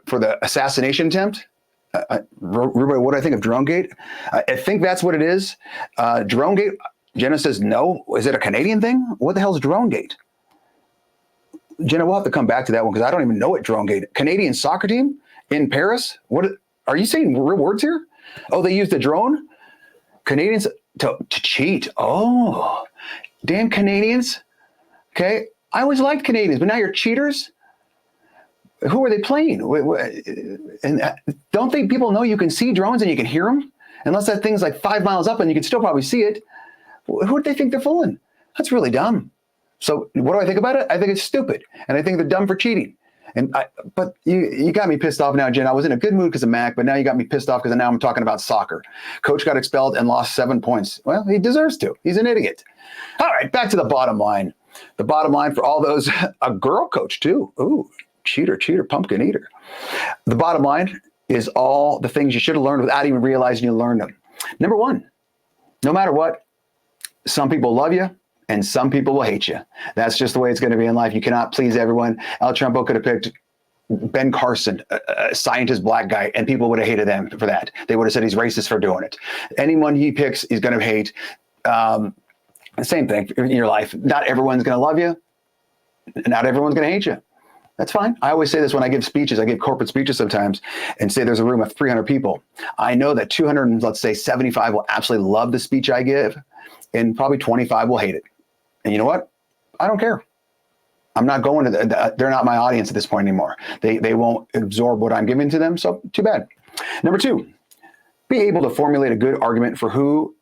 For the assassination attempt? Rubio, what do I think of DroneGate? I think that's what it is. DroneGate, Jenna says no. Is it a Canadian thing? What the hell is DroneGate? Jenna, we'll have to come back to that one, because I don't even know what DroneGate. Canadian soccer team in Paris? What are you saying? Real words here? Oh, they used a drone? Canadians to cheat. Oh, damn Canadians. Okay, I always liked Canadians, but now you're cheaters? Who are they playing? And don't think people know you can see drones and you can hear them? Unless that thing's like 5 miles up and you can still probably see it. Who do they think they're fooling? That's really dumb. So what do I think about it? I think it's stupid. And I think they're dumb for cheating. But you got me pissed off now, Jen. I was in a good mood because of Mack, but now you got me pissed off because now I'm talking about soccer. Coach got expelled and lost 7 points. Well, he deserves to. He's an idiot. All right, back to the bottom line. The bottom line for all those, a girl coach too. Ooh, cheater, pumpkin eater. The bottom line is all the things you should have learned without even realizing you learned them. Number one, no matter what, some people love you and some people will hate you. That's just the way it's going to be in life. You cannot please everyone. El Trumpo could have picked Ben Carson, a scientist black guy, and people would have hated them for that. They would have said he's racist for doing it. Anyone he picks, he's going to hate. Same thing in your life. Not everyone's going to love you. Not everyone's going to hate you. That's fine. I always say this when I give speeches. I give corporate speeches sometimes, and say there's a room of 300 people. I know that 200, let's say 75 will absolutely love the speech I give, and probably 25 will hate it. And you know what? I don't care. I'm not going to they're not my audience at this point anymore. They won't absorb what I'm giving to them, so too bad. Number two, be able to formulate a good argument for who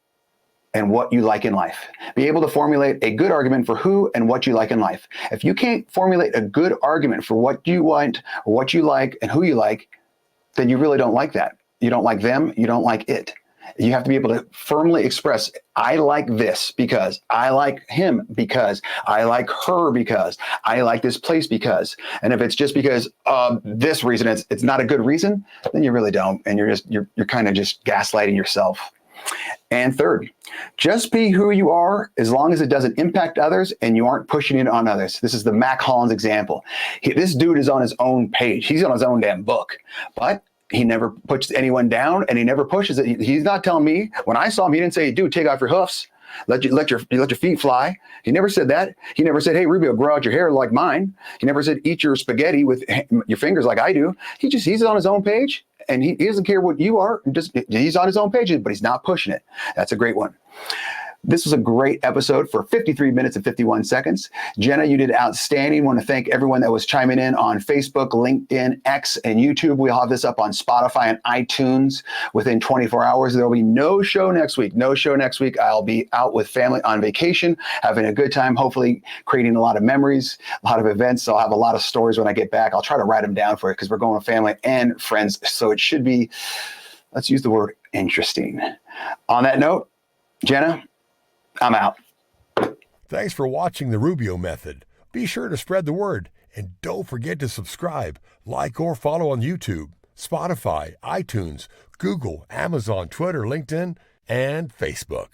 and what you like in life. Be able to formulate a good argument for who and what you like in life. If you can't formulate a good argument for what you want, or what you like, and who you like, then you really don't like that. You don't like them. You don't like it. You have to be able to firmly express, I like this because, I like him because, I like her because, I like this place because. And if it's just because of this reason, it's not a good reason, then you really don't. And you're kind of just gaslighting yourself. And third, just be who you are as long as it doesn't impact others and you aren't pushing it on others. This is the Mack Hollins example. This dude is on his own page. He's on his own damn book. But he never puts anyone down and he never pushes it. He's not telling me. When I saw him, he didn't say, dude, take off your hoofs. Let your feet fly. He never said that. He never said, hey, Rubio, grow out your hair like mine. He never said, eat your spaghetti with your fingers like I do. He's on his own page. And he doesn't care what you are. He's on his own page, but he's not pushing it. That's a great one. This was a great episode for 53 minutes and 51 seconds. Jenna, you did outstanding. Want to thank everyone that was chiming in on Facebook, LinkedIn, X, and YouTube. We'll have this up on Spotify and iTunes within 24 hours. There will be no show next week. No show next week. I'll be out with family on vacation, having a good time, hopefully creating a lot of memories, a lot of events. So I'll have a lot of stories when I get back. I'll try to write them down for you because we're going with family and friends. So it should be, let's use the word interesting. On that note, Jenna, I'm out. Thanks for watching The Rubio Method. Be sure to spread the word and don't forget to subscribe, like, or follow on YouTube, Spotify, iTunes, Google, Amazon, Twitter, LinkedIn, and Facebook.